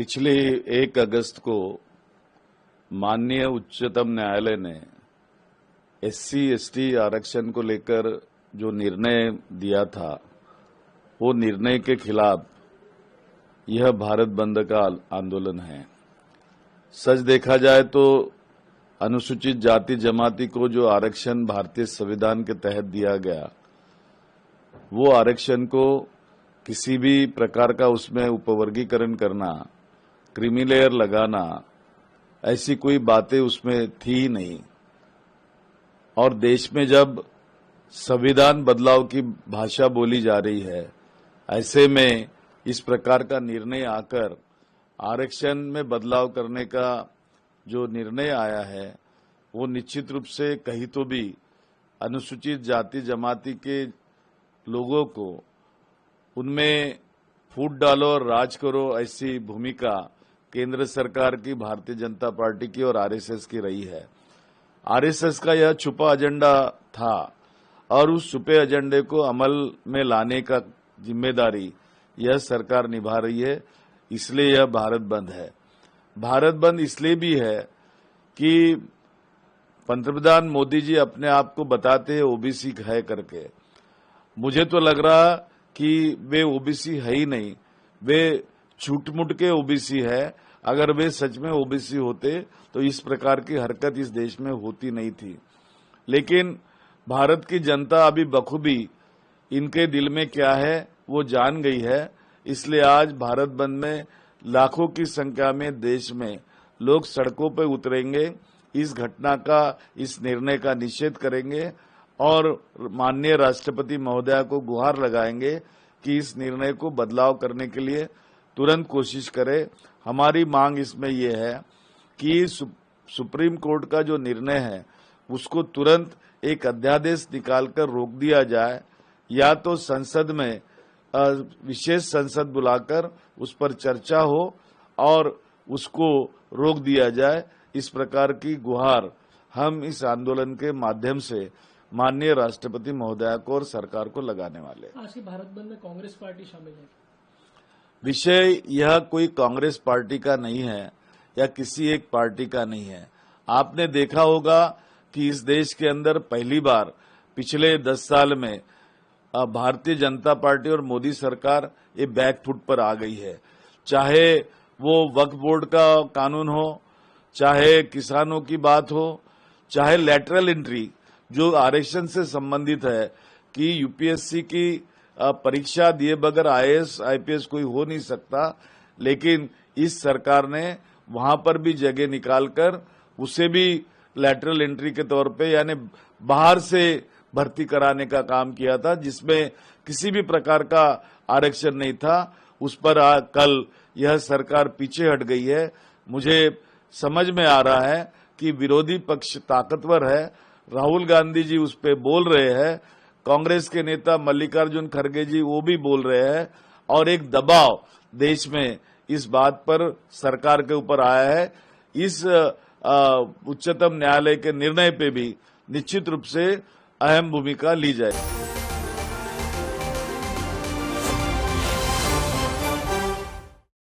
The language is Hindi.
पिछले 1 अगस्त को माननीय उच्चतम न्यायालय ने SC/ST आरक्षण को लेकर जो निर्णय दिया था, वो निर्णय के खिलाफ यह भारत बंद का आंदोलन है। सच देखा जाए तो अनुसूचित जाति जमाती को जो आरक्षण भारतीय संविधान के तहत दिया गया, वो आरक्षण को किसी भी प्रकार का उसमें उपवर्गीकरण करना, क्रीमी लेयर लगाना, ऐसी कोई बातें उसमें थी ही नहीं। और देश में जब संविधान बदलाव की भाषा बोली जा रही है, ऐसे में इस प्रकार का निर्णय आकर आरक्षण में बदलाव करने का जो निर्णय आया है, वो निश्चित रूप से कहीं तो भी अनुसूचित जाति जमाती के लोगों को उनमें फूट डालो और राज करो, ऐसी भूमिका केंद्र सरकार की, भारतीय जनता पार्टी की और आरएसएस की रही है। आरएसएस का यह छुपा एजेंडा था और उस छुपे एजेंडे को अमल में लाने का जिम्मेदारी यह सरकार निभा रही है। इसलिए यह भारत बंद है। भारत बंद इसलिए भी है कि पंतप्रधान मोदी जी अपने आप को बताते हैं ओबीसी है करके। मुझे तो लग रहा कि वे ओबीसी है ही नहीं, वे छूट-मूट के ओबीसी है। अगर वे सच में ओबीसी होते तो इस प्रकार की हरकत इस देश में होती नहीं थी। लेकिन भारत की जनता अभी बखूबी इनके दिल में क्या है वो जान गई है। इसलिए आज भारत बंद में लाखों की संख्या में देश में लोग सड़कों पर उतरेंगे, इस घटना का, इस निर्णय का निषेध करेंगे और माननीय राष्ट्रपति महोदया को गुहार लगाएंगे कि इस निर्णय को बदलाव करने के लिए तुरंत कोशिश करे। हमारी मांग इसमें यह है कि सुप्रीम कोर्ट का जो निर्णय है उसको तुरंत एक अध्यादेश निकालकर रोक दिया जाए, या तो संसद में विशेष संसद बुलाकर उस पर चर्चा हो और उसको रोक दिया जाए। इस प्रकार की गुहार हम इस आंदोलन के माध्यम से माननीय राष्ट्रपति महोदया को और सरकार को लगाने वाले हैं। आज की भारत बंद में कांग्रेस पार्टी शामिल है। विषय यह कोई कांग्रेस पार्टी का नहीं है या किसी एक पार्टी का नहीं है। आपने देखा होगा कि इस देश के अंदर पहली बार पिछले 10 साल में भारतीय जनता पार्टी और मोदी सरकार ये बैकफुट पर आ गई है। चाहे वो वक्फ बोर्ड का कानून हो, चाहे किसानों की बात हो, चाहे लैटरल एंट्री जो आरक्षण से संबंधित है कि यूपीएससी की परीक्षा दिए बगैर आईएएस आईपीएस कोई हो नहीं सकता, लेकिन इस सरकार ने वहां पर भी जगह निकालकर उसे भी लैटरल एंट्री के तौर पे यानी बाहर से भर्ती कराने का काम किया था, जिसमें किसी भी प्रकार का आरक्षण नहीं था। उस पर कल यह सरकार पीछे हट गई है। मुझे समझ में आ रहा है कि विरोधी पक्ष ताकतवर है, राहुल गांधी जी उस पे बोल रहे हैं, कांग्रेस के नेता मल्लिकार्जुन खड़गे जी वो भी बोल रहे हैं और एक दबाव देश में इस बात पर सरकार के ऊपर आया है। इस उच्चतम न्यायालय के निर्णय पे भी निश्चित रूप से अहम भूमिका ली जाए।